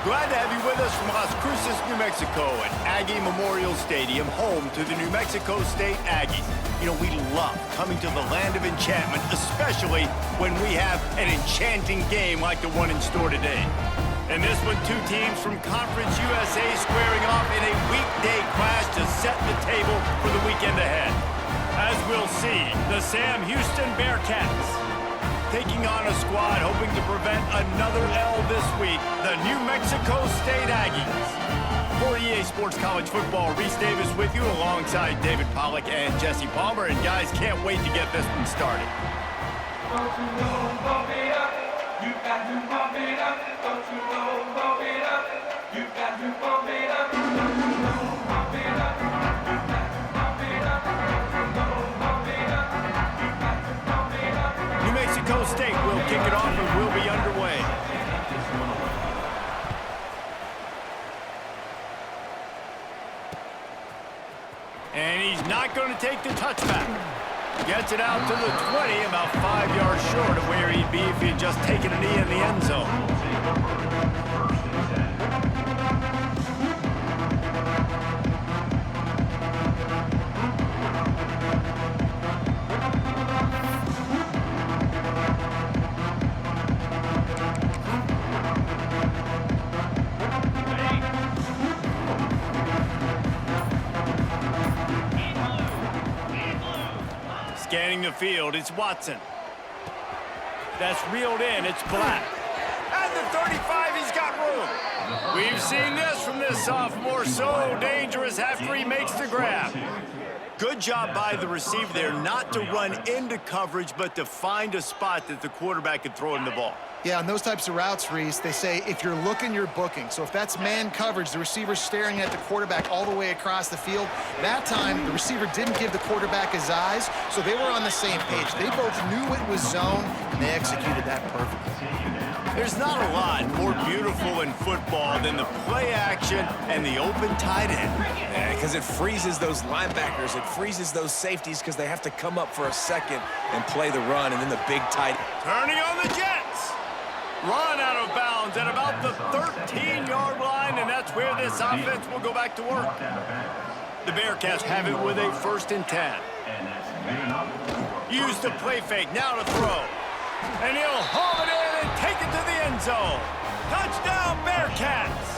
Glad to have you with us from Las Cruces, New Mexico at Aggie Memorial Stadium, home to the New Mexico State Aggies. You know, we love coming to the land of enchantment, especially when we have an enchanting game like the one in store today. And this one, two teams from Conference USA squaring off in a weekday clash to set the table for the weekend ahead. As we'll see, the Sam Houston Bearcats taking on a squad hoping to prevent another L this week, the New Mexico State Aggies. For EA Sports College Football, Reese Davis with you alongside David Pollack and Jesse Palmer. And guys, can't wait to get this one started. Don't you know, bump it up. You got to bump it up. Don't you know, bump it up. You got to bump it up. Don't you know, bump it up. You got to bump it up. Don't you know, bump it up. You got to bump it up. New Mexico State will kick it off and we'll be underway. And he's not going to take the touchback. Gets it out to the 20, about 5 yards short of where he'd be if he had just taken a knee in the end zone. Scanning the field, it's Watson. That's reeled in, it's Black. At the 35, he's got room. We've seen this from this sophomore, so dangerous after he makes the grab. Good job by the receiver there, not to run into coverage, but to find a spot that the quarterback could throw him the ball. Yeah, on those types of routes, Reese, they say if you're looking, you're booking. So if that's man coverage, the receiver's staring at the quarterback all the way across the field. That time, the receiver didn't give the quarterback his eyes, so they were on the same page. They both knew it was zone, and they executed that perfectly. There's not a lot more beautiful in football than the play action and the open tight end. Yeah, because it freezes those linebackers. It freezes those safeties because they have to come up for a second and play the run, and then the big tight. Turning on the Jets. Run out of bounds at about the 13-yard line, and that's where this offense will go back to work. The Bearcats have it with a 1st and 10. Use the play fake, now to throw. And he'll haul it in and take it to the end zone. Touchdown, Bearcats!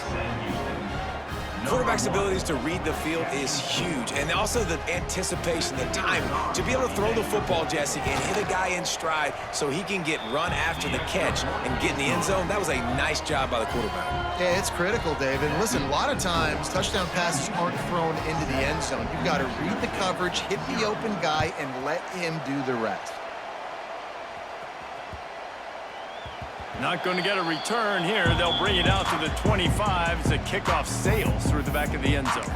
Quarterback's abilities to read the field is huge, and also the anticipation, the timing. To be able to throw the football, Jesse, and hit a guy in stride so he can get run after the catch and get in the end zone, that was a nice job by the quarterback. Yeah, it's critical, David. Listen, a lot of times, touchdown passes aren't thrown into the end zone. You've got to read the coverage, hit the open guy, and let him do the rest. Not going to get a return here. They'll bring it out to the 25 as the kickoff sails through the back of the end zone.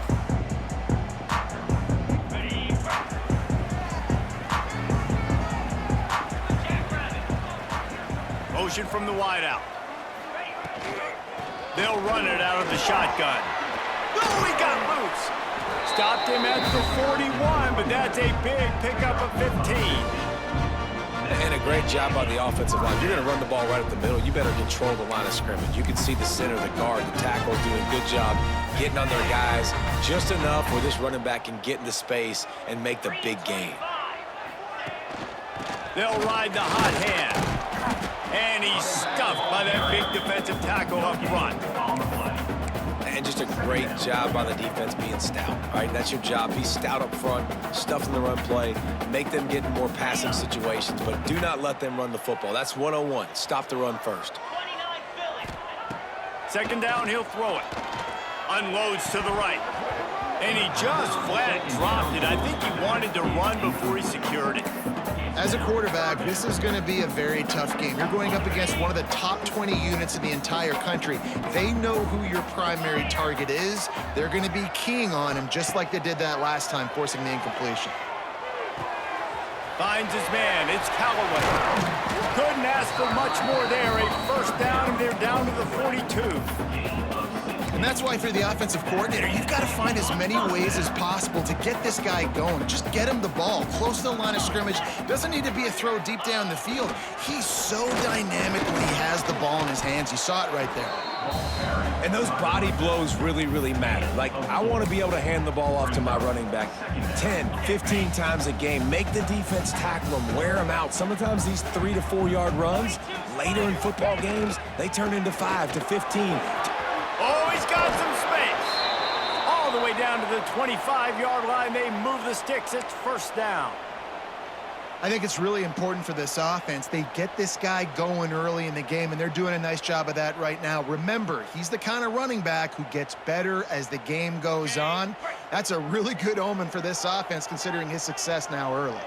Motion from the wideout. They'll run it out of the shotgun. Oh, he got loose. Stopped him at the 41, but that's a big pickup of 15. And a great job by the offensive line. You're going to run the ball right up the middle. You better control the line of scrimmage. You can see the center, the guard, the tackle doing a good job getting on their guys just enough where this running back can get into space and make the big gain. They'll ride the hot hand. And he's stuffed by that big defensive tackle up front. And just a great job by the defense being stout. All right, that's your job. Be stout up front, stuff in the run play, make them get in more passing situations, but do not let them run the football. That's 101. Stop the run first. 2nd down, he'll throw it. Unloads to the right. And he just flat dropped it. I think he wanted to run before he secured it. As a quarterback, this is going to be a very tough game. You're going up against one of the top 20 units in the entire country. They know who your primary target is. They're going to be keying on him just like they did that last time, forcing the incompletion. Finds his man. It's Callaway. Couldn't ask for much more there. A 1st down, and they're down to the 42. And that's why for the offensive coordinator, you've got to find as many ways as possible to get this guy going. Just get him the ball close to the line of scrimmage. Doesn't need to be a throw deep down the field. He so dynamically has the ball in his hands. You saw it right there. And those body blows really, really matter. Like, I want to be able to hand the ball off to my running back 10, 15 times a game. Make the defense tackle them, wear them out. Sometimes these 3 to 4 yard runs, later in football games, they turn into 5 to 15. Oh, he's got some space. All the way down to the 25-yard line. They move the sticks. It's first down. I think it's really important for this offense. They get this guy going early in the game, and they're doing a nice job of that right now. Remember, he's the kind of running back who gets better as the game goes on. That's a really good omen for this offense, considering his success now early.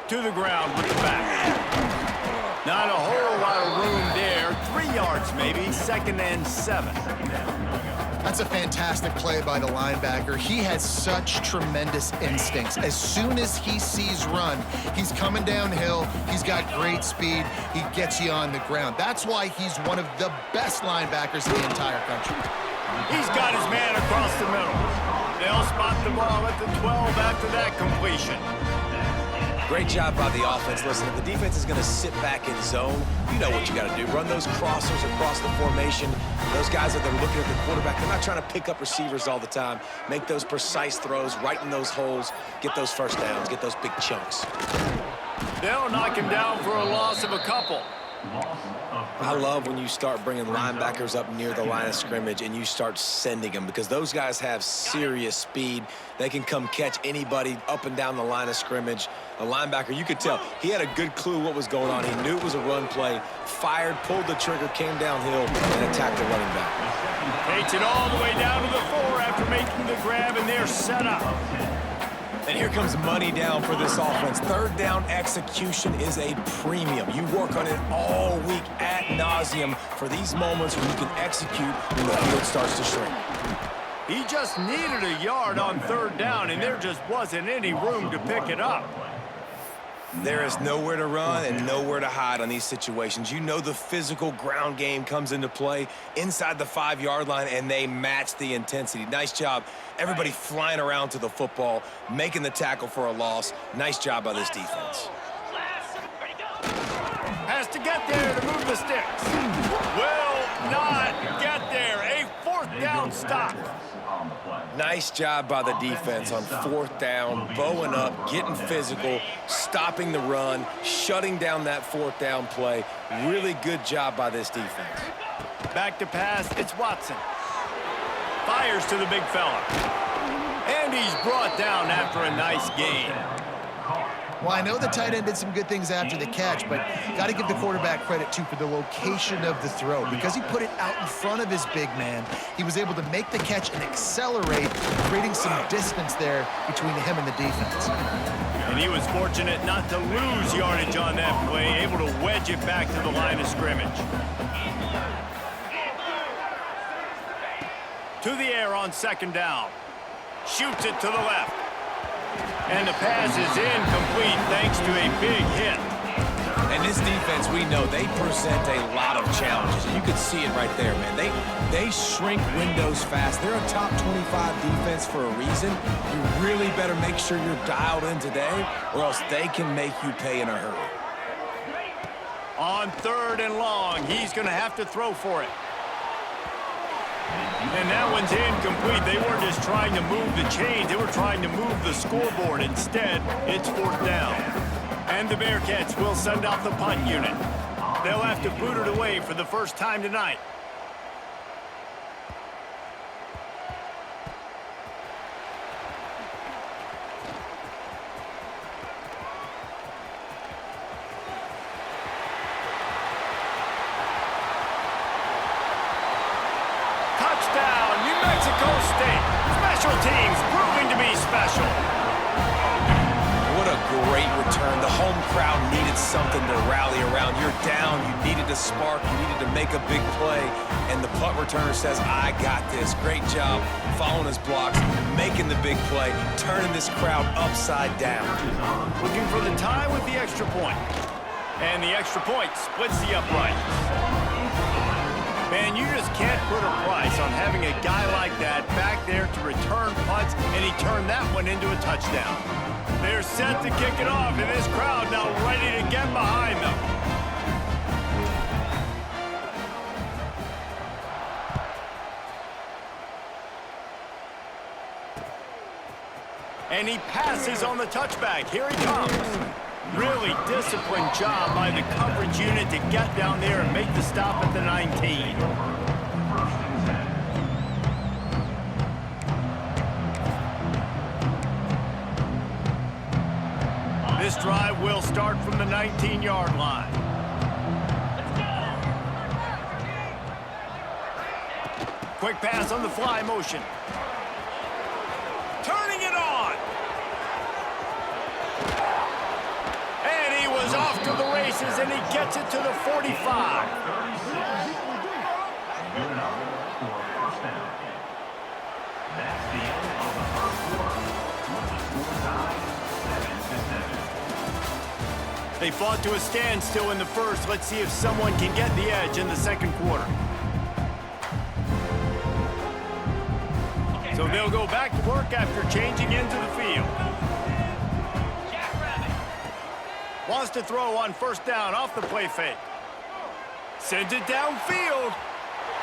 To the ground with the back. Not a whole lot of room there. 3 yards maybe, 2nd and 7. That's a fantastic play by the linebacker. He has such tremendous instincts. As soon as he sees run, he's coming downhill. He's got great speed. He gets you on the ground. That's why he's one of the best linebackers in the entire country. He's got his man across the middle. They'll spot the ball at the 12 after that completion. Great job by the offense. Listen, if the defense is going to sit back in zone, you know what you got to do. Run those crossers across the formation. Those guys that they're looking at the quarterback, they're not trying to pick up receivers all the time. Make those precise throws, right in those holes, get those first downs, get those big chunks. They'll knock him down for a loss of a couple. I love when you start bringing linebackers up near the line of scrimmage and you start sending them, because those guys have serious speed. They can come catch anybody up and down the line of scrimmage. A linebacker, you could tell, he had a good clue what was going on. He knew it was a run play, fired, pulled the trigger, came downhill, and attacked the running back. Takes it all the way down to the 4 after making the grab, and they're set up. And here comes money down for this offense. 3rd down execution is a premium. You work on it all week ad nauseum for these moments when you can execute when the field starts to shrink. He just needed a yard on 3rd down, and there just wasn't any room to pick it up. There is nowhere to run and nowhere to hide on these situations. You know the physical ground game comes into play inside the 5-yard line, and they match the intensity. Nice job. Everybody flying around to the football, making the tackle for a loss. Nice job by this defense. Has to get there to move the sticks. Will not get there. A 4th down stop. Nice job by the defense on 4th down, bowing up, getting physical, stopping the run, shutting down that 4th down play. Really good job by this defense. Back to pass, it's Watson. Fires to the big fella. And he's brought down after a nice gain. Well, I know the tight end did some good things after the catch, but got to give the quarterback credit, too, for the location of the throw. Because he put it out in front of his big man, he was able to make the catch and accelerate, creating some distance there between him and the defense. And he was fortunate not to lose yardage on that play, able to wedge it back to the line of scrimmage. To the air on 2nd down. Shoots it to the left. And the pass is incomplete thanks to a big hit. And this defense, we know, they present a lot of challenges. You can see it right there, man. They shrink windows fast. They're a top 25 defense for a reason. You really better make sure you're dialed in today, or else they can make you pay in a hurry. On 3rd and long, he's going to have to throw for it. And that one's incomplete. They weren't just trying to move the chains. They were trying to move the scoreboard. Instead, it's 4th down. And the Bearcats will send out the punt unit. They'll have to boot it away for the first time tonight. Special teams proving to be special. What a great return. The home crowd needed something to rally around. You're down. You needed a spark. You needed to make a big play. And the punt returner says, I got this. Great job following his blocks, making the big play, turning this crowd upside down. Looking for the tie with the extra point. And the extra point splits the uprights. Man, you just can't put a price on having a guy like that back there to return punts, and he turned that one into a touchdown. They're set to kick it off, and this crowd now ready to get behind them. And he passes on the touchback. Here he comes. Really disciplined job by the coverage unit to get down there and make the stop at the 19. This drive will start from the 19-yard line. Quick pass on the fly motion. Turning it on. And he was off to the races, and he gets it to the 45. They fought to a standstill in the first. Let's see if someone can get the edge in the second quarter. So they'll go back to work after changing into the field. Wants to throw on first down off the play fake. Sends it downfield.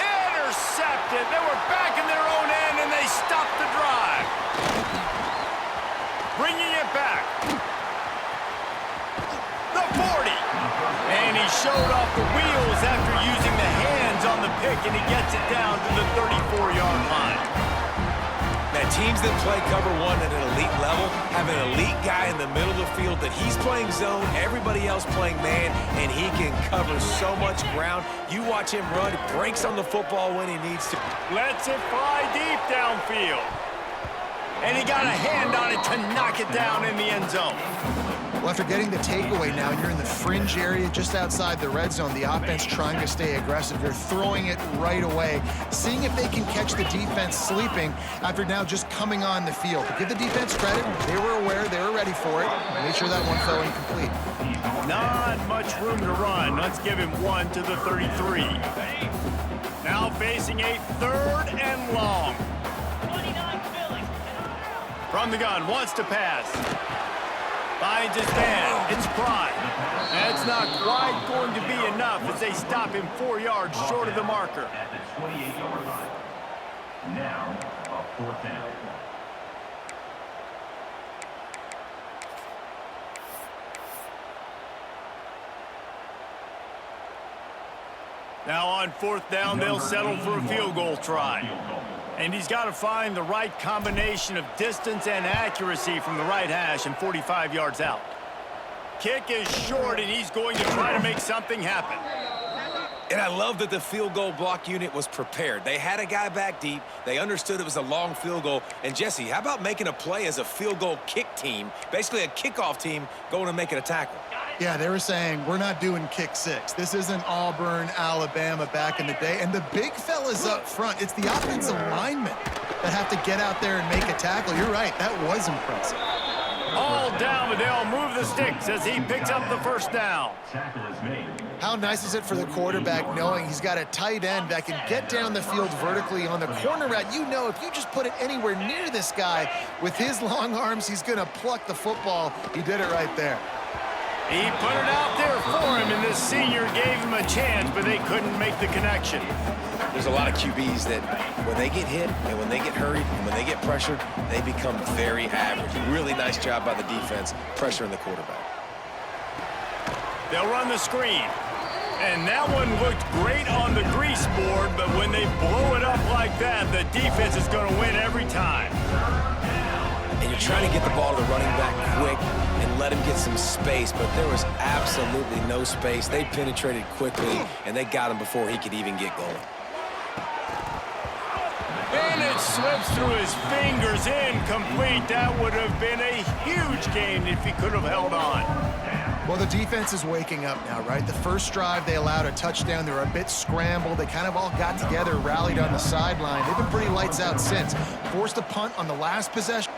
Intercepted. They were back in their own end, and they stopped the drive. Bringing it back. The 40. And he showed off the wheels after using the hands on the pick, and he gets it down to the 34-yard line. Now, teams that play cover one at an elite level have an elite guy in the middle of the field that he's playing zone, everybody else playing man, and he can cover so much ground. You watch him run, he breaks on the football when he needs to. Lets it fly deep downfield. And he got a hand on it to knock it down in the end zone. Well, after getting the takeaway now, you're in the fringe area just outside the red zone. The offense trying to stay aggressive. You're throwing it right away, seeing if they can catch the defense sleeping after now just coming on the field. But give the defense credit. They were aware. They were ready for it. Made sure that one fell incomplete. Not much room to run. Let's give him one to the 33. Now facing a 3rd and long. From the gun, wants to pass. Finds his man. It's Prime. That's not quite going to be enough as they stop him 4 yards short of the marker. At the 28-yard line. Now, a 4th down. Now on 4th down, they'll settle for a field goal try. And he's got to find the right combination of distance and accuracy from the right hash and 45 yards out. Kick is short, and he's going to try to make something happen. And I love that the field goal block unit was prepared. They had a guy back deep. They understood it was a long field goal. And, Jesse, how about making a play as a field goal kick team, basically a kickoff team going and making a tackle? Yeah, they were saying, we're not doing kick 6. This isn't Auburn, Alabama back in the day. And the big fellas up front, it's the offensive linemen that have to get out there and make a tackle. You're right, that was impressive. All down, but they'll move the sticks as he picks up the first down. Tackle is made. How nice is it for the quarterback knowing he's got a tight end that can get down the field vertically on the corner route? You know, if you just put it anywhere near this guy with his long arms, he's going to pluck the football. He did it right there. He put it out there for him, and this senior gave him a chance, but they couldn't make the connection. There's a lot of QBs that when they get hit and when they get hurried and when they get pressured, they become very average. Really nice job by the defense pressuring the quarterback. They'll run the screen. And that one looked great on the grease board, but when they blow it up like that, the defense is going to win every time. And you're trying to get the ball to the running back quick and let him get some space, but there was absolutely no space. They penetrated quickly, and they got him before he could even get going. And it slips through his fingers, incomplete. That would have been a huge gain if he could have held on. Well, the defense is waking up now, right? The first drive, they allowed a touchdown. They were a bit scrambled. They kind of all got together, rallied on the sideline. They've been pretty lights out since. Forced a punt on the last possession.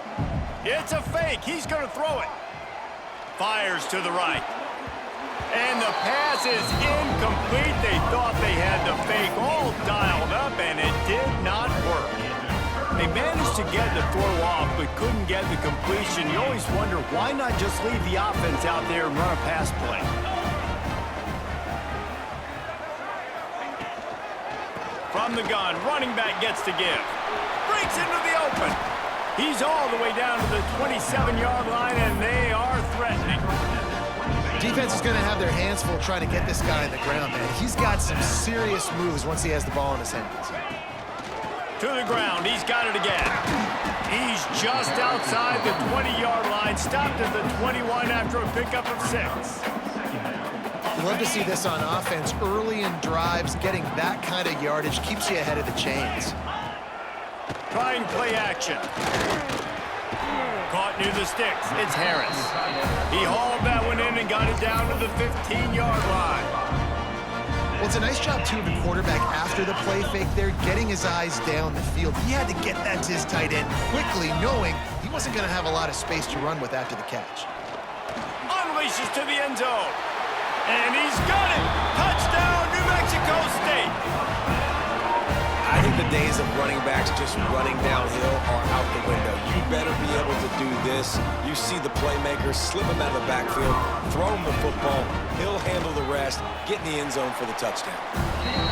It's a fake. He's going to throw it. Fires to the right. And the pass is incomplete. They thought they had the fake all dialed up, and it did not work. They managed to get the throw off, but couldn't get the completion. You always wonder, why not just leave the offense out there and run a pass play? From the gun, running back gets to give. Breaks into the open. He's all the way down to the 27-yard line, and they are threatening. Defense is going to have their hands full trying to get this guy on the ground, man. He's got some serious moves once he has the ball in his hands. To the ground, he's got it again. He's just outside the 20-yard line, stopped at the 21 after a pickup of 6. You love to see this on offense. Early in drives, getting that kind of yardage keeps you ahead of the chains. Trying play action. Caught near the sticks. It's Harris. He hauled that one in and got it down to the 15-yard line. Well, it's a nice job, too, of the quarterback after the play fake there, getting his eyes down the field. He had to get that to his tight end quickly, knowing he wasn't going to have a lot of space to run with after the catch. Unleashes to the end zone. And he's got it! Touchdown, New Mexico State! I think the days of running backs just running downhill are out the window. You better be able to do this. You see the playmaker, slip him out of the backfield, throw him the football, he'll handle the rest, get in the end zone for the touchdown.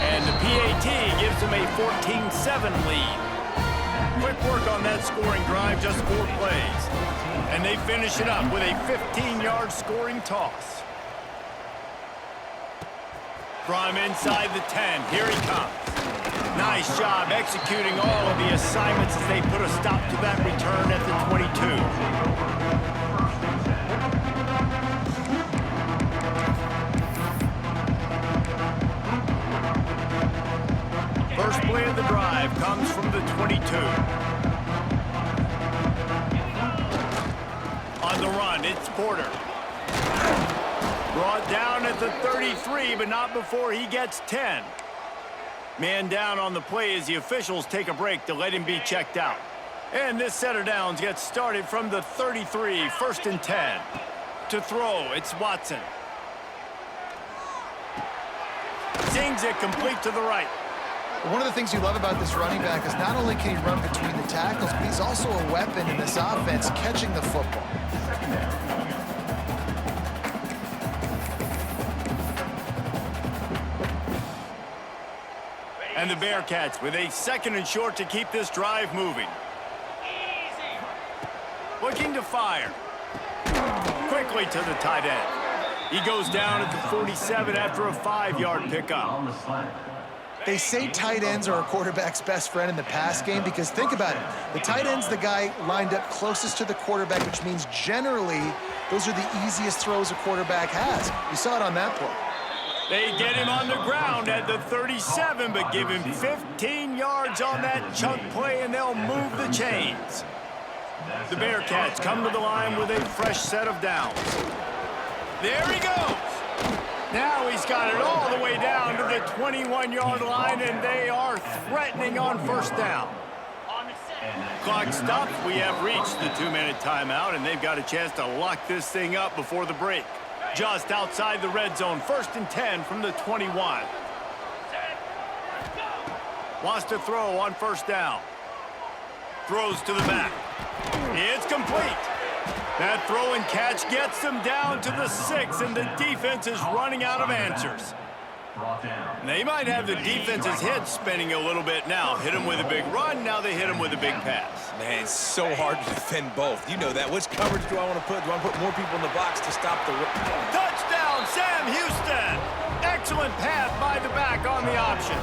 And the PAT gives him a 14-7 lead. Quick work on that scoring drive, just 4 plays. And they finish it up with a 15-yard scoring toss. From inside the 10, here he comes. Nice job executing all of the assignments as they put a stop to that return at the 22. First play of the drive comes from the 22. On the run, it's Porter. Brought down at the 33, but not before he gets 10. Man down on the play as the officials take a break to let him be checked out. And this set of downs gets started from the 33, 1st and 10. To throw, it's Watson. Sings it complete to the right. One of the things you love about this running back is not only can he run between the tackles, but he's also a weapon in this offense catching the football. And the Bearcats with a 2nd and short to keep this drive moving. Looking to fire. Quickly to the tight end. He goes down at the 47 after a 5-yard pickup. They say tight ends are a quarterback's best friend in the pass game because think about it. The tight end's the guy lined up closest to the quarterback, which means generally those are the easiest throws a quarterback has. You saw it on that play. They get him on the ground at the 37, but give him 15 yards on that chunk play, and they'll move the chains. The Bearcats come to the line with a fresh set of downs. There he goes. Now he's got it all the way down to the 21-yard line, and they are threatening on 1st down. Clock stops. We have reached the 2-minute timeout, and they've got a chance to lock this thing up before the break. Just outside the red zone, 1st and 10 from the 21. Wants to throw on 1st down. Throws to the back. It's complete. That throw and catch gets them down to the 6, and the defense is running out of answers. They might have the defense's head spinning a little bit now. Hit him with a big run, now they hit him with a big pass. Man, it's so hard to defend both. You know that. Which coverage do I want to put? Do I put more people in the box to stop the... Touchdown, Sam Houston! Excellent pass by the back on the option.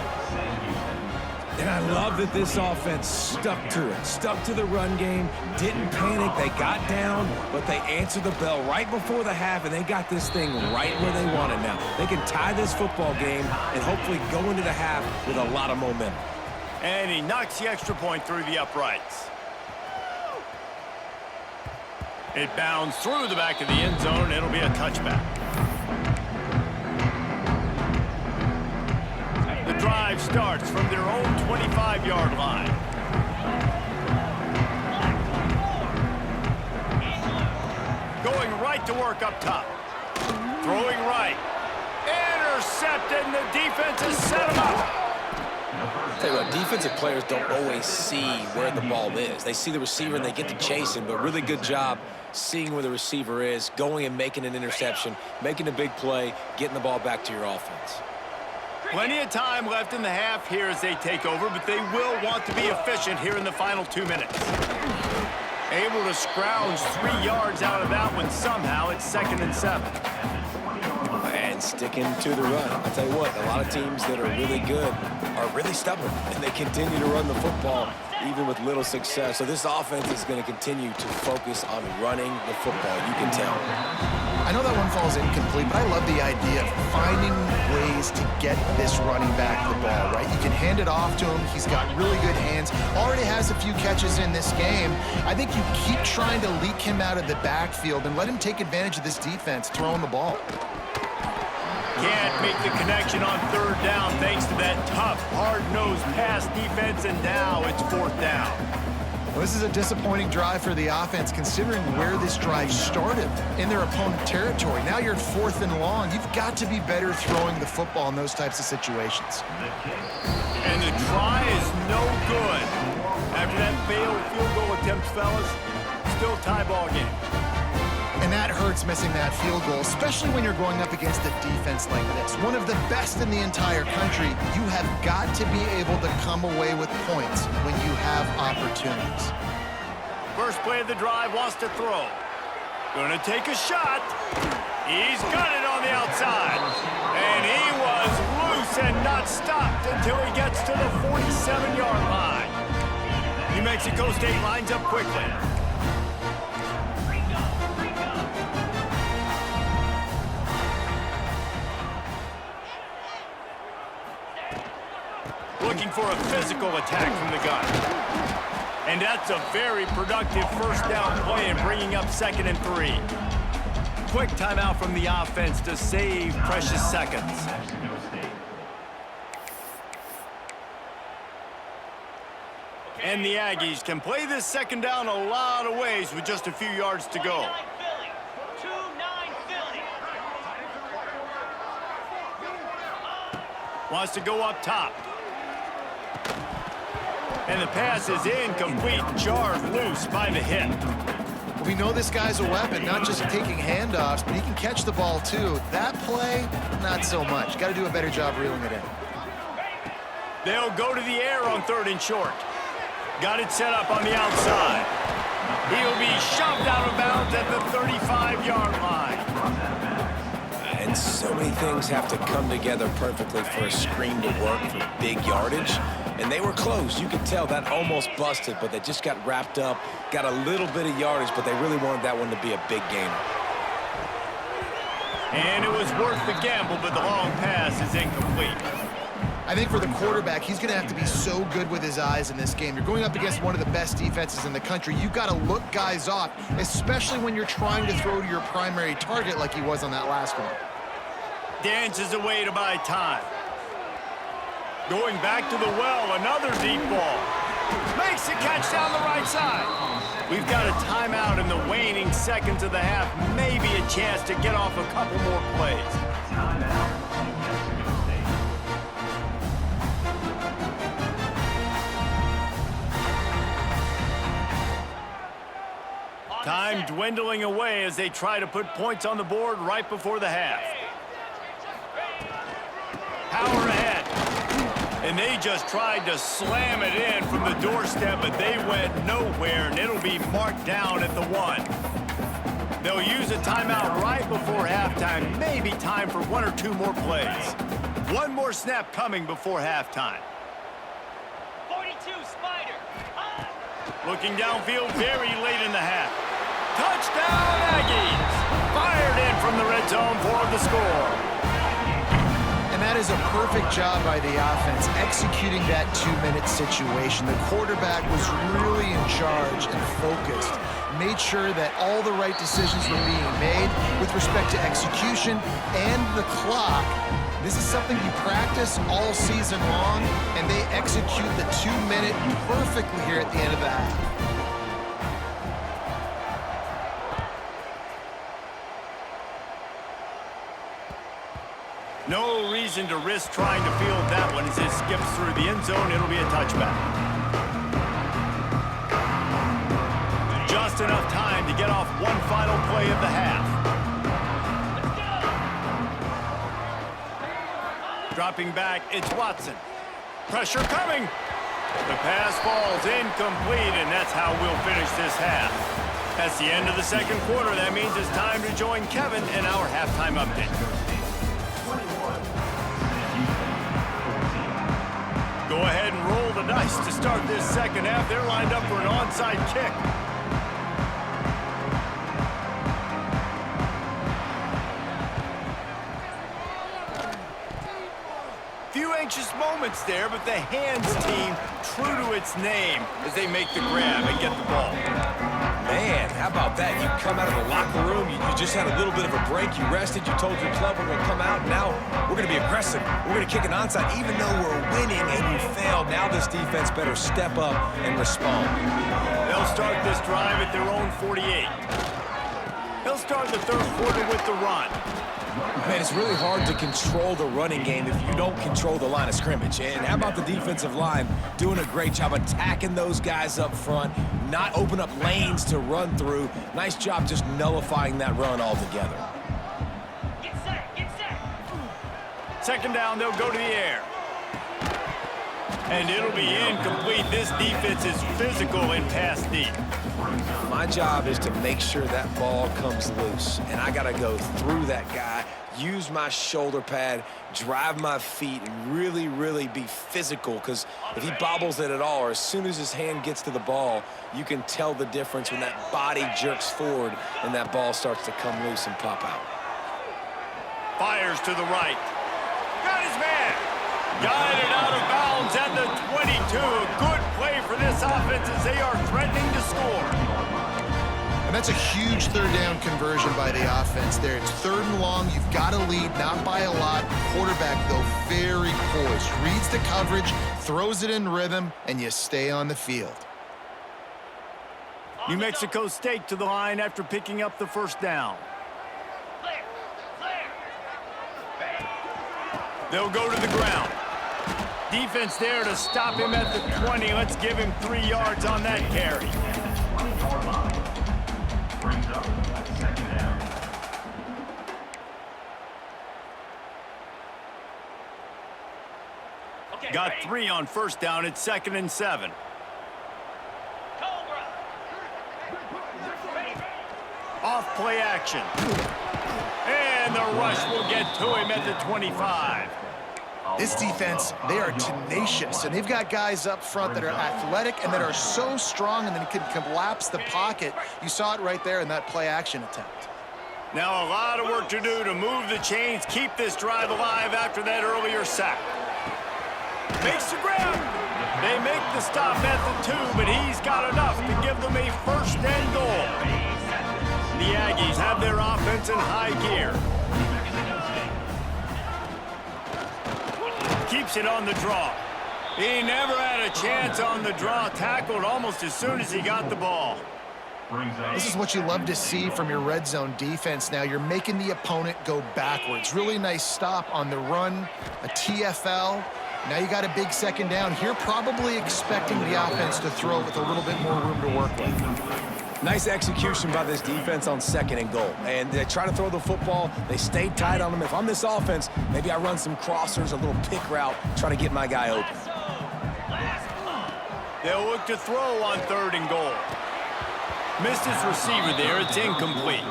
And I love that this offense stuck to it, stuck to the run game, didn't panic. They got down, but they answered the bell right before the half, and they got this thing right where they want it now. They can tie this football game and hopefully go into the half with a lot of momentum. And he knocks the extra point through the uprights. It bounds through the back of the end zone, and it'll be a touchback. The drive starts from their own 25-yard line. Going right to work up top. Throwing right. Intercepted, and the defense has set him up. Tell you what, defensive players don't always see where the ball is. They see the receiver and they get to chase him, but really good job seeing where the receiver is, going and making an interception, making a big play, getting the ball back to your offense. Plenty of time left in the half here as they take over, but they will want to be efficient here in the final 2 minutes. Able to scrounge 3 yards out of that one somehow. It's 2nd and 7. And sticking to the run. I'll tell you what, a lot of teams that are really good are really stubborn, and they continue to run the football even with little success. So this offense is going to continue to focus on running the football. You can tell. I know that one falls incomplete, but I love the idea of finding ways to get this running back the ball, right? You can hand it off to him. He's got really good hands. Already has a few catches in this game. I think you keep trying to leak him out of the backfield and let him take advantage of this defense throwing the ball. Can't make the connection on 3rd down thanks to that tough, hard-nosed pass defense, and now it's 4th down. Well, this is a disappointing drive for the offense considering where this drive started in their opponent territory. Now you're at 4th and long. You've got to be better throwing the football in those types of situations. And the try is no good. After that failed field goal attempt, fellas, still tie ball game. And that hurts missing that field goal, especially when you're going up against a defense like this. One of the best in the entire country. You have got to be able to come away with points when you have opportunities. First play of the drive, wants to throw. Gonna take a shot. He's got it on the outside. And he was loose and not stopped until he gets to the 47-yard line. New Mexico State lines up quickly. Looking for a physical attack from the gun. And that's a very productive first down play and bringing up 2nd and 3. Quick timeout from the offense to save precious seconds. And the Aggies can play this 2nd down a lot of ways with just a few yards to go. Wants to go up top. And the pass is incomplete, jarred loose by the hit. We know this guy's a weapon, not just taking handoffs, but he can catch the ball too. That play, not so much. Got to do a better job reeling it in. They'll go to the air on 3rd and short. Got it set up on the outside. He'll be shoved out of bounds at the 35-yard line. And so many things have to come together perfectly for a screen to work for big yardage. And they were close. You could tell that almost busted, but they just got wrapped up, got a little bit of yardage, but they really wanted that one to be a big gainer. And it was worth the gamble, but the long pass is incomplete. I think for the quarterback, he's going to have to be so good with his eyes in this game. You're going up against one of the best defenses in the country. You've got to look guys off, especially when you're trying to throw to your primary target like he was on that last one. Dances away to buy time. Going back to the well, another deep ball. Makes the catch down the right side. We've got a timeout in the waning seconds of the half. Maybe a chance to get off a couple more plays. Time dwindling away as they try to put points on the board right before the half. Power ahead. And they just tried to slam it in from the doorstep, but they went nowhere, and it'll be marked down at the 1. They'll use a timeout right before halftime. Maybe time for 1 or 2 more plays. One more snap coming before halftime. 42 Spider. Looking downfield very late in the half. Touchdown, Aggies! Fired in from the red zone for the score. And that is a perfect job by the offense, executing that 2-minute situation. The quarterback was really in charge and focused, made sure that all the right decisions were being made with respect to execution and the clock. This is something you practice all season long, and they execute the 2-minute perfectly here at the end of the half. No reason to risk trying to field that one as it skips through the end zone. It'll be a touchback. Just enough time to get off one final play of the half. Dropping back, it's Watson. Pressure coming. The pass falls incomplete, and that's how we'll finish this half. That's the end of the second quarter. That means it's time to join Kevin in our halftime update. Go ahead and roll the dice to start this second half. They're lined up for an onside kick. Few anxious moments there, but the hands team true to its name as they make the grab and get the ball. Man, how about that? You come out of the locker room, you just had a little bit of a break, you rested, you told your club we're going to come out, and now we're going to be aggressive. We're going to kick an onside, even though we're winning and you failed. Now this defense better step up and respond. They'll start this drive at their own 48. They'll start the third quarter with the run. Man, it's really hard to control the running game if you don't control the line of scrimmage. And how about the defensive line doing a great job attacking those guys up front, not open up lanes to run through. Nice job just nullifying that run altogether. Get set, get set. Second down, they'll go to the air. And it'll be incomplete. This defense is physical and pass deep. My job is to make sure that ball comes loose, and I got to go through that guy, use my shoulder pad, drive my feet, and really, really be physical, because if he bobbles it at all, or as soon as his hand gets to the ball, you can tell the difference when that body jerks forward and that ball starts to come loose and pop out. Fires to the right. Got his man. Guided out of bounds at the 22. A good play for this offense as they are threatening to score. And that's a huge third down conversion by the offense there. It's third and long. You've got to lead, not by a lot. Quarterback, though, very poised. Reads the coverage, throws it in rhythm, and you stay on the field. New Mexico State to the line after picking up the first down. Clear, clear. They'll go to the ground. Defense there to stop him at the 20. Let's give him 3 yards on that carry. Brings up second down. Okay, Got ready. 3 on first down. It's 2nd and 7. Cobra. Ready. Off play action. And the rush will get to him at the 25. This defense, they are tenacious, and they've got guys up front that are athletic and that are so strong and then can collapse the pocket. You saw it right there in that play action attempt. Now a lot of work to do to move the chains, keep this drive alive after that earlier sack. Makes the grab. They make the stop at the 2, but he's got enough to give them a first and goal. The Aggies have their offense in high gear. Keeps it on the draw. He never had a chance on the draw. Tackled almost as soon as he got the ball. This is what you love to see from your red zone defense now. You're making the opponent go backwards. Really nice stop on the run, a TFL. Now you got a big second down. Here probably expecting the offense to throw with a little bit more room to work with. Nice execution by this defense on 2nd and goal. And they try to throw the football. They stay tight on them. If I'm this offense, maybe I run some crossers, a little pick route, try to get my guy open. They'll look to throw on 3rd and goal. Missed his receiver there. It's incomplete.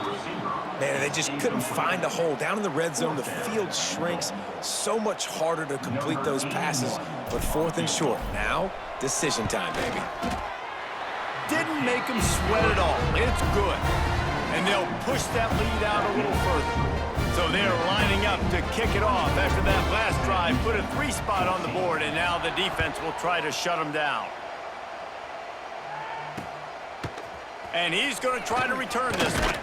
Man, they just couldn't find a hole. Down in the red zone, the field shrinks. So much harder to complete those passes. But 4th and short. Now, decision time, baby. Didn't make him sweat at all. It's good. And they'll push that lead out a little further. So they're lining up to kick it off after that last drive. Put a 3 spot on the board, and now the defense will try to shut them down. And he's going to try to return this one.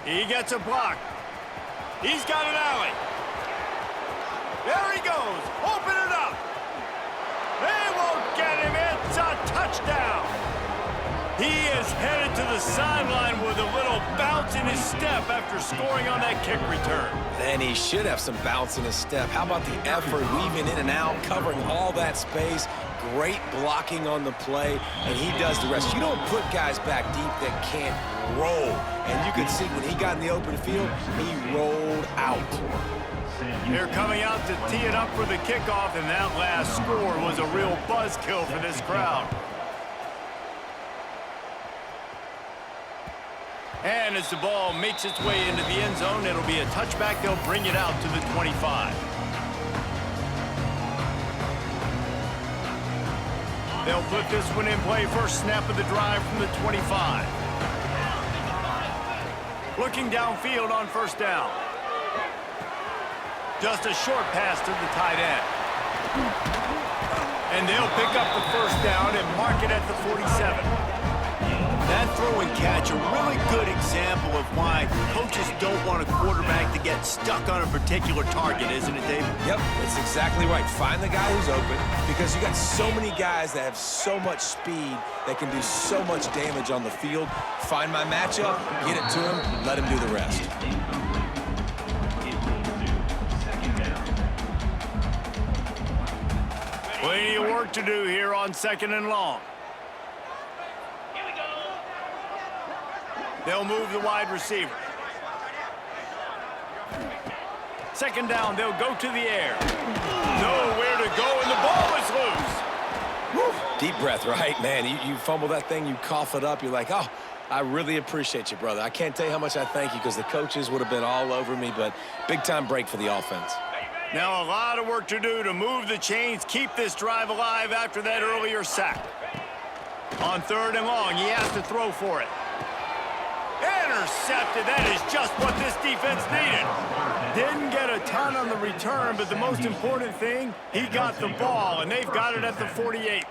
He gets a block. He's got an alley. There he goes. Open it up. They won't get him. It's a touchdown. He is headed to the sideline with a little bounce in his step after scoring on that kick return. Then he should have some bounce in his step. How about the effort, weaving in and out, covering all that space? great blocking on the play, and he does the rest. You don't put guys back deep that can't roll. And you can see when he got in the open field, he rolled out. They're coming out to tee it up for the kickoff, and that last score was a real buzzkill for this crowd. And as the ball makes its way into the end zone, it'll be a touchback. They'll bring it out to the 25. They'll put this one in play. First snap of the drive from the 25. Looking downfield on first down. Just a short pass to the tight end. And they'll pick up the first down and mark it at the 47. That throw and catch, a really good example of why coaches don't want a quarterback to get stuck on a particular target, isn't it, David? Yep, that's exactly right. Find the guy who's open, because you got so many guys that have so much speed that can do so much damage on the field. Find my matchup, get it to him, let him do the rest. Plenty of work to do here on 2nd and long. They'll move the wide receiver. 2nd down, they'll go to the air. Nowhere to go, and the ball is loose. Woo. Deep breath, right? Man, you fumble that thing, you cough it up, you're like, oh, I really appreciate you, brother. I can't tell you how much I thank you, because the coaches would have been all over me, but big-time break for the offense. Now a lot of work to do to move the chains, keep this drive alive after that earlier sack. On 3rd and long, he has to throw for it. Intercepted. That is just what this defense needed. Didn't get a ton on the return, but the most important thing, he got the ball, and they've got it at the 48.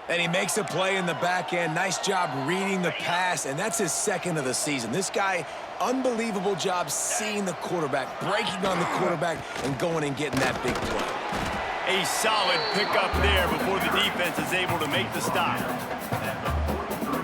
And he makes a play in the back end. Nice job reading the pass, and that's his 2nd of the season. This guy, unbelievable job seeing the quarterback, breaking on the quarterback, and going and getting that big play. A solid pickup there before the defense is able to make the stop.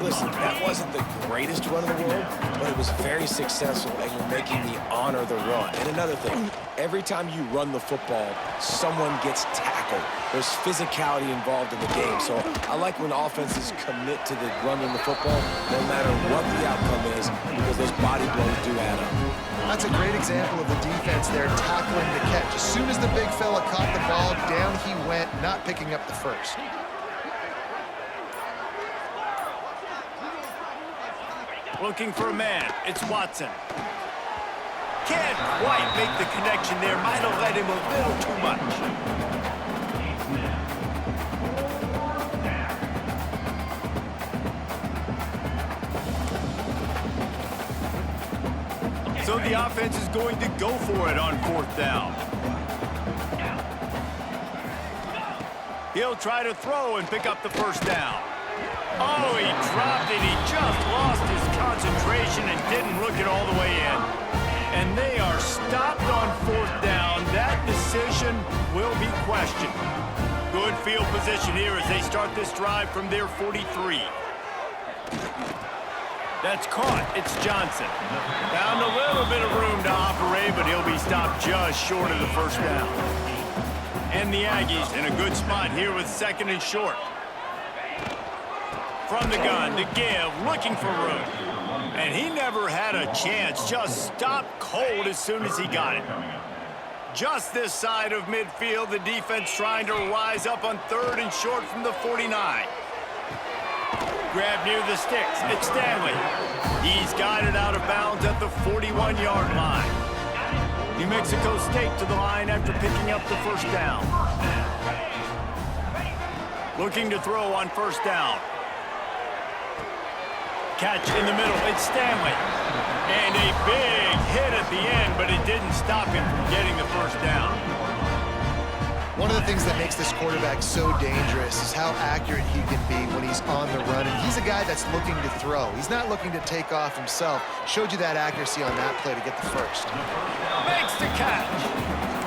Listen, that wasn't the greatest run in the world, but it was very successful, and you're making the honor the run. And another thing, every time you run the football, someone gets tackled. There's physicality involved in the game. So I like when offenses commit to the running the football, no matter what the outcome is, because those body blows do add up. That's a great example of the defense there tackling the catch. As soon as the big fella caught the ball, down he went, not picking up the first. Looking for a man. It's Watson. Can't quite make the connection there. Might have let him a little too much. So the offense is going to go for it on 4th down. He'll try to throw and pick up the first down. Oh, he dropped it. He just lost his concentration and didn't look it all the way in. And they are stopped on 4th down. That decision will be questioned. Good field position here as they start this drive from their 43. That's caught. It's Johnson. Found a little bit of room to operate, but he'll be stopped just short of the first down. And the Aggies in a good spot here with 2nd and short. From the gun to give, looking for room. And he never had a chance, just stopped cold as soon as he got it. Just this side of midfield, the defense trying to rise up on 3rd and short from the 49. Grab near the sticks, it's Stanley. He's got it out of bounds at the 41-yard line. New Mexico State to the line after picking up the first down. Looking to throw on first down. Catch in the middle, it's Stanley. And a big hit at the end, but it didn't stop him from getting the first down. One of the things that makes this quarterback so dangerous is how accurate he can be when he's on the run. And he's a guy that's looking to throw. He's not looking to take off himself. Showed you that accuracy on that play to get the first. Makes the catch.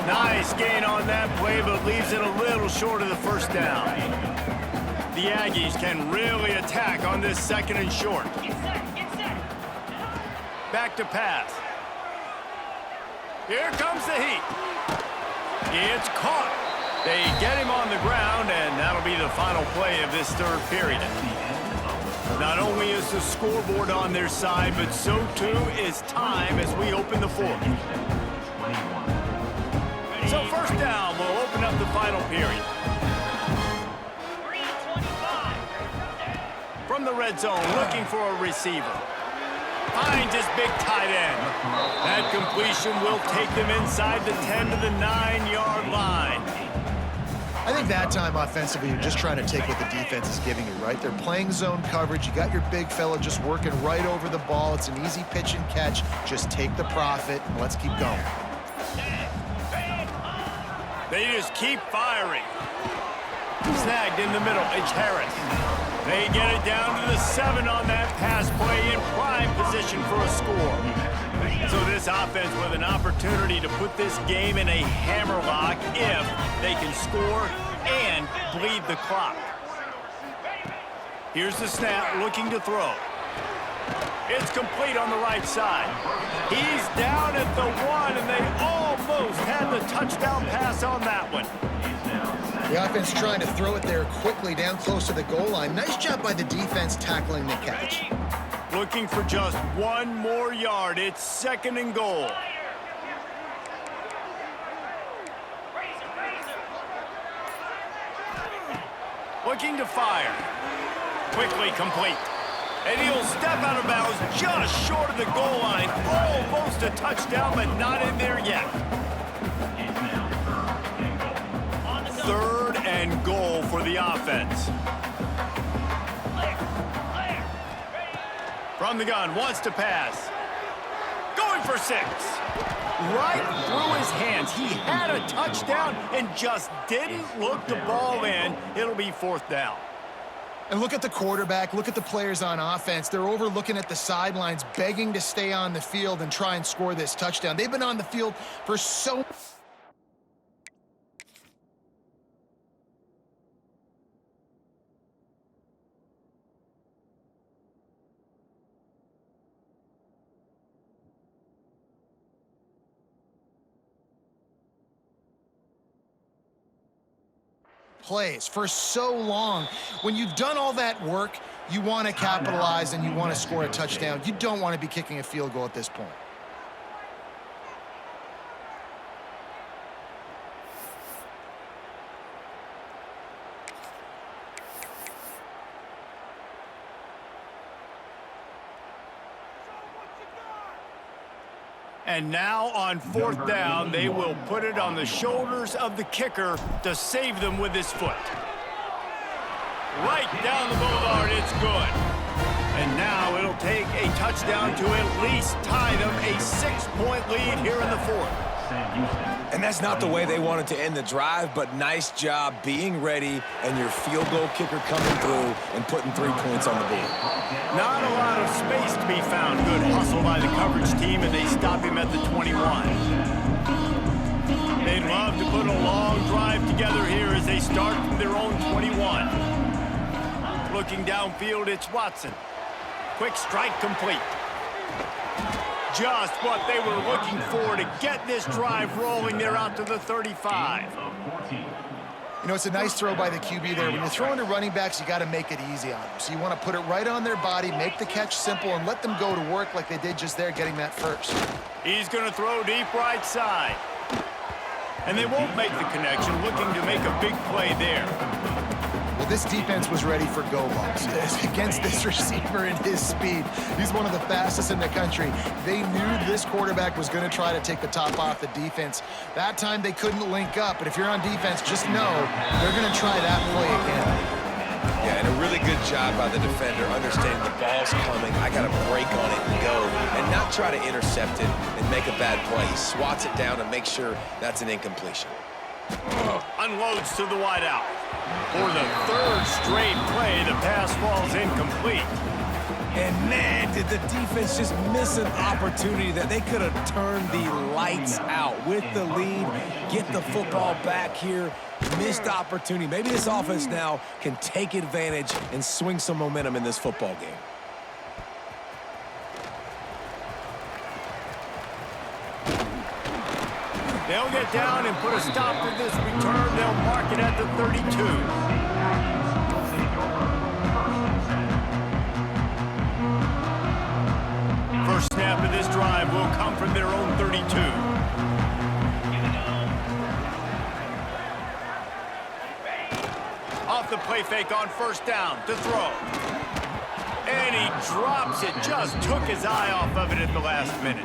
Nice gain on that play, but leaves it a little short of the first down. The Aggies can really attack on this 2nd and short. Get set, get set. Back to pass. Here comes the heat. It's caught. They get him on the ground, and that'll be the final play of this third period. Not only is the scoreboard on their side, but so too is time as we open the fourth. So first down will open up the final period. 3:25. From the red zone, looking for a receiver. Finds his big tight end. That completion will take them inside the 10 to the 9-yard line. I think that time offensively, you're just trying to take what the defense is giving you, right? They're playing zone coverage. You got your big fella just working right over the ball. It's an easy pitch and catch. Just take the profit and let's keep going. They just keep firing. Snagged in the middle. It's Harris. They get it down to the 7 on that pass play in prime position for a score. So this offense with an opportunity to put this game in a hammerlock if they can score and bleed the clock. Here's the snap, looking to throw. It's complete on the right side. He's down at the 1, and they almost had the touchdown pass on that one. The offense trying to throw it there quickly down close to the goal line. Nice job by the defense tackling the catch. Looking for just 1 more yard. It's 2nd and goal. Looking to fire. Quickly complete. And he'll step out of bounds just short of the goal line. Almost a touchdown, but not in there yet. 3rd and goal for the offense. From the gun, wants to pass. Going for 6. Right through his hands. He had a touchdown and just didn't look the ball in. It'll be 4th down. And look at the quarterback. Look at the players on offense. They're over looking at the sidelines, begging to stay on the field and try and score this touchdown. They've been on the field for so plays for so long. When you've done all that work, you want to capitalize and you want to score a touchdown. You don't want to be kicking a field goal at this point. And now on 4th down, they will put it on the shoulders of the kicker to save them with his foot. Right down the boulevard, it's good. And now it'll take a touchdown to at least tie them a 6-point lead here in the 4th. And that's not the way they wanted to end the drive, but nice job being ready and your field goal kicker coming through and putting 3 points on the board. Not a lot of space to be found. Good hustle by the coverage team, and they stop him at the 21. They'd love to put a long drive together here as they start from their own 21. Looking downfield, it's Watson. Quick strike complete. Just what they were looking for to get this drive rolling. They're out to the 35. You know, it's a nice throw by the QB there. When you're throwing to running backs, you got to make it easy on them. So you want to put it right on their body, make the catch simple, and let them go to work like they did just there, getting that first. He's going to throw deep right side. And they won't make the connection, looking to make a big play there. Well, this defense was ready for go balls against this receiver and his speed. He's one of the fastest in the country. They knew this quarterback was going to try to take the top off the defense. That time they couldn't link up, but if you're on defense, just know they're going to try that play again. Yeah, and a really good job by the defender, understanding the ball's coming. I got to break on it and go, and not try to intercept it and make a bad play. He swats it down and makes sure that's an incompletion. Unloads to the wideout. For the 3rd straight play, the pass falls incomplete. And man, did the defense just miss an opportunity that they could have turned the lights out with the lead, get the football back here. Missed opportunity. Maybe this offense now can take advantage and swing some momentum in this football game. They'll get down and put a stop to this return. They'll mark it at the 32. First snap of this drive will come from their own 32. Off the play fake on first down to throw. And he drops it. Just took his eye off of it at the last minute.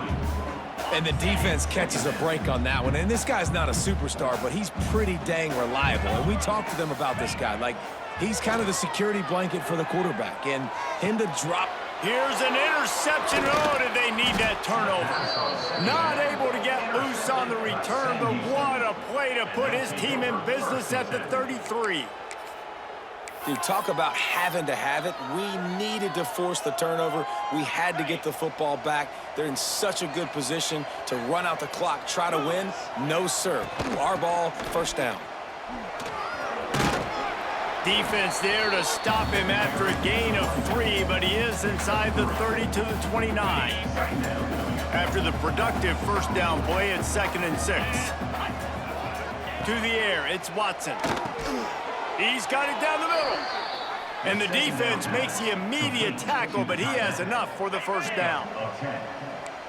And the defense catches a break on that one. And this guy's not a superstar, but he's pretty dang reliable. And we talked to them about this guy. Like, he's kind of the security blanket for the quarterback. And him to drop. Here's an interception. Oh, did they need that turnover? Not able to get loose on the return, but what a play to put his team in business at the 33. Dude, talk about having to have it. We needed to force the turnover. We had to get the football back. They're in such a good position to run out the clock, try to win. No, sir. Our ball, first down. Defense there to stop him after a gain of 3, but he is inside the 30 to the 29. After the productive first down play, it's 2nd and 6. To the air, it's Watson. He's got it down the middle. And the defense makes the immediate tackle, but he has enough for the first down.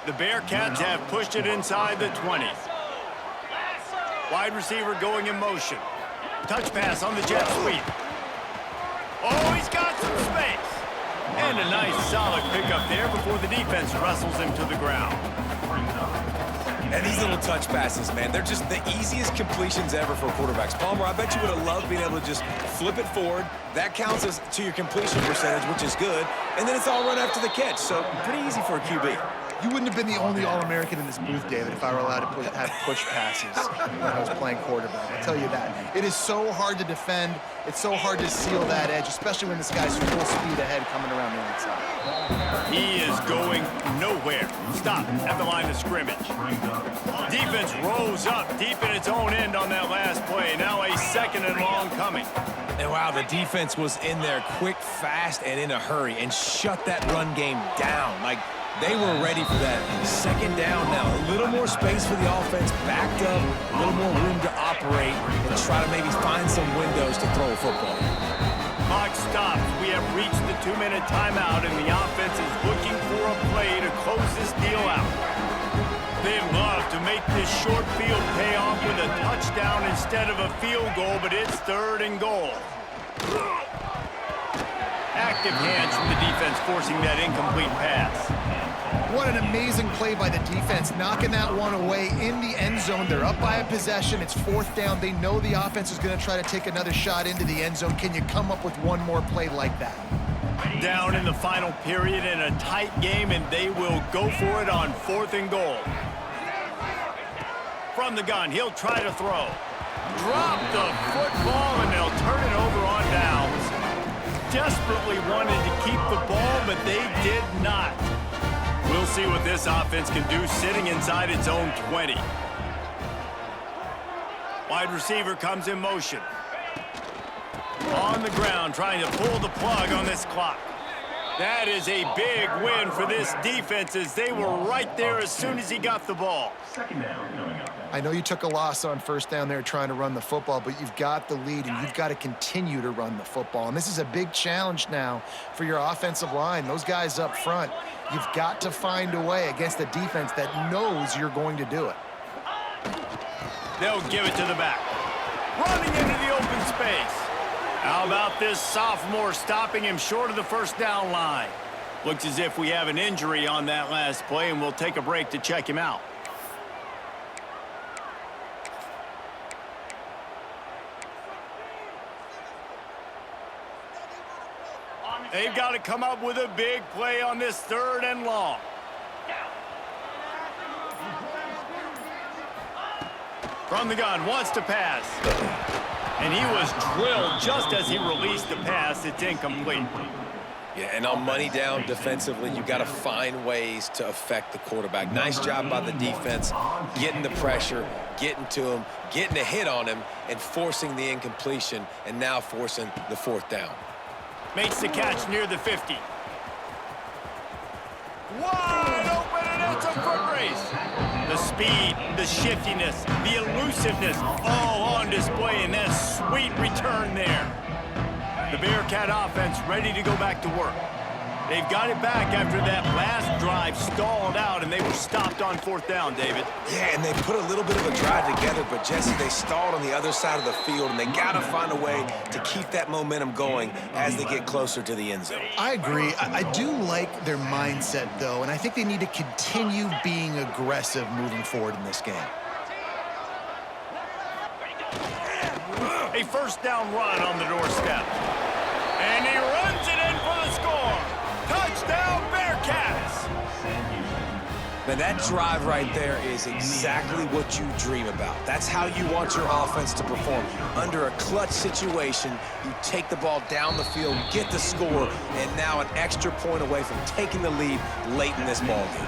The Bearcats have pushed it inside the 20. Wide receiver going in motion. Touch pass on the jet sweep. Oh, he's got some space. And a nice solid pickup there before the defense wrestles him to the ground. And these little touch passes, man, they're just the easiest completions ever for quarterbacks. Palmer, I bet you would have loved being able to just flip it forward. That counts as to your completion percentage, which is good. And then it's all run after the catch, so pretty easy for a QB. You wouldn't have been the only All-American in this booth, David, if I were allowed to have push passes when I was playing quarterback. I'll tell you that. It is so hard to defend. It's so hard to seal that edge, especially when this guy's full speed ahead coming around the outside. He is going nowhere. Stop at the line of scrimmage. Defense rose up deep in its own end on that last play. Now a 2nd and long coming. And wow, the defense was in there quick, fast, and in a hurry and shut that run game down. Like, they were ready for that 2nd down now. A little more space for the offense, backed up, a little more room to operate and try to maybe find some windows to throw a football. Clock stops. We have reached the 2-minute timeout, and the offense is looking for a play to close this deal out. They'd love to make this short field pay off with a touchdown instead of a field goal, but it's 3rd and goal. Active hands from the defense forcing that incomplete pass. What an amazing play by the defense, knocking that one away in the end zone. They're up by a possession. It's 4th down. They know the offense is going to try to take another shot into the end zone. Can you come up with one more play like that? Down in the final period in a tight game, and they will go for it on 4th and goal. From the gun, he'll try to throw. Drop the football, and they'll turn it over on downs. Desperately wanted to keep the ball, but they did not. We'll see what this offense can do sitting inside its own 20. Wide receiver comes in motion. On the ground, trying to pull the plug on this clock. That is a big win for this defense as they were right there as soon as he got the ball. I know you took a loss on 1st down there trying to run the football, but you've got the lead, and you've got to continue to run the football. And this is a big challenge now for your offensive line. Those guys up front, you've got to find a way against a defense that knows you're going to do it. They'll give it to the back. Running into the open space. How about this sophomore stopping him short of the 1st down line? Looks as if we have an injury on that last play, and we'll take a break to check him out. They've got to come up with a big play on this 3rd and long. From the gun, wants to pass. And he was drilled just as he released the pass. It's incomplete. Yeah, and on money down defensively, you got to find ways to affect the quarterback. Nice job by the defense, getting the pressure, getting to him, getting a hit on him, and forcing the incompletion, and now forcing the 4th down. Makes the catch near the 50. Wide open and it's a foot race. The speed, the shiftiness, the elusiveness, all on display in that sweet return there. The Bearcat offense ready to go back to work. They've got it back after that last drive stalled out, and they were stopped on 4th down, David. Yeah, and they put a little bit of a drive together, but Jesse, they stalled on the other side of the field, and they got to find a way to keep that momentum going as they get closer to the end zone. I agree. I do like their mindset, though, and I think they need to continue being aggressive moving forward in this game. A 1st down run on the doorstep. And he runs it in for the score. Touchdown, Bearcats! Man, that drive right there is exactly what you dream about. That's how you want your offense to perform. Under a clutch situation, you take the ball down the field, get the score, and now an extra point away from taking the lead late in this ball game.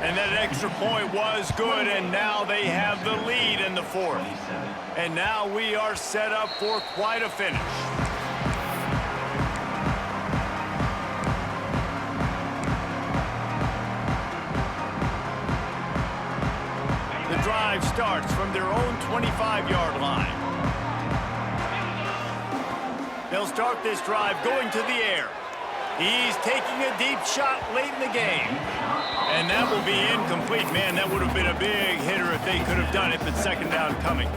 And that extra point was good, and now they have the lead in the 4th. And now we are set up for quite a finish. The drive starts from their own 25-yard line. They'll start this drive going to the air. He's taking a deep shot late in the game. And that will be incomplete. Man, that would have been a big hitter if they could have done it, but 2nd down coming.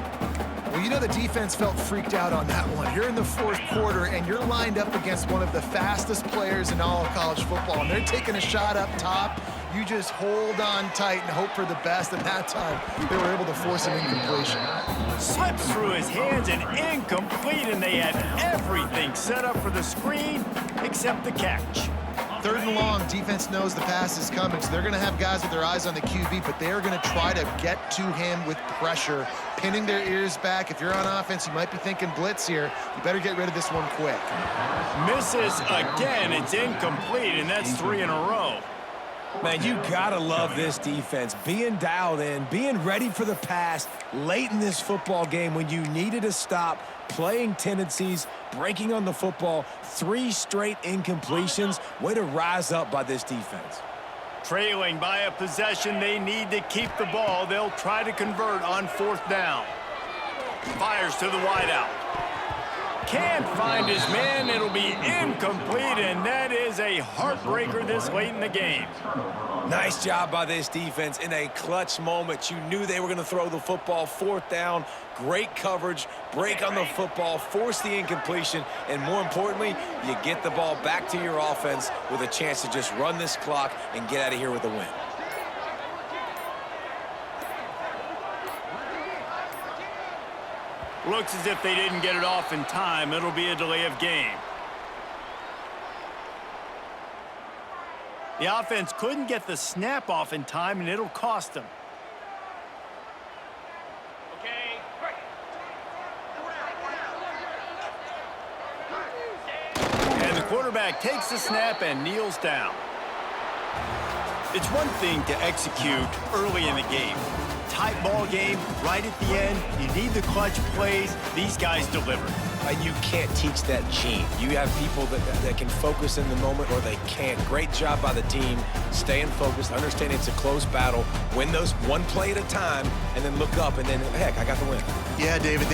Well, you know the defense felt freaked out on that one. You're in the 4th quarter, and you're lined up against one of the fastest players in all of college football, and they're taking a shot up top. You just hold on tight and hope for the best, and that time they were able to force an incompletion. Slips through his hands and incomplete, and they had everything set up for the screen except the catch. 3rd and long, defense knows the pass is coming, so they're going to have guys with their eyes on the QB, but they are going to try to get to him with pressure, pinning their ears back. If you're on offense, you might be thinking blitz here. You better get rid of this one quick. Misses again. It's incomplete, and that's 3 in a row. Man, you gotta love this defense. Being dialed in, being ready for the pass late in this football game when you needed to stop, playing tendencies, breaking on the football, 3 straight incompletions. Way to rise up by this defense. Trailing by a possession, they need to keep the ball. They'll try to convert on 4th down. Fires to the wideout. Can't find his man. It'll be incomplete, and that is a heartbreaker this late in the game. Nice job by this defense in a clutch moment. You knew they were going to throw the football. 4th down, great coverage, break on the football, force the incompletion, and more importantly, you get the ball back to your offense with a chance to just run this clock and get out of here with a win. Looks as if they didn't get it off in time. It'll be a delay of game. The offense couldn't get the snap off in time, and it'll cost them. Okay, break. And the quarterback takes the snap and kneels down. It's one thing to execute early in the game. Tight ball game, right at the end. You need the clutch plays. These guys deliver. And you can't teach that gene. You have people that can focus in the moment or they can't. Great job by the team, staying focused, understanding it's a close battle, win those one play at a time, and then look up and then, heck, I got the win. Yeah, David.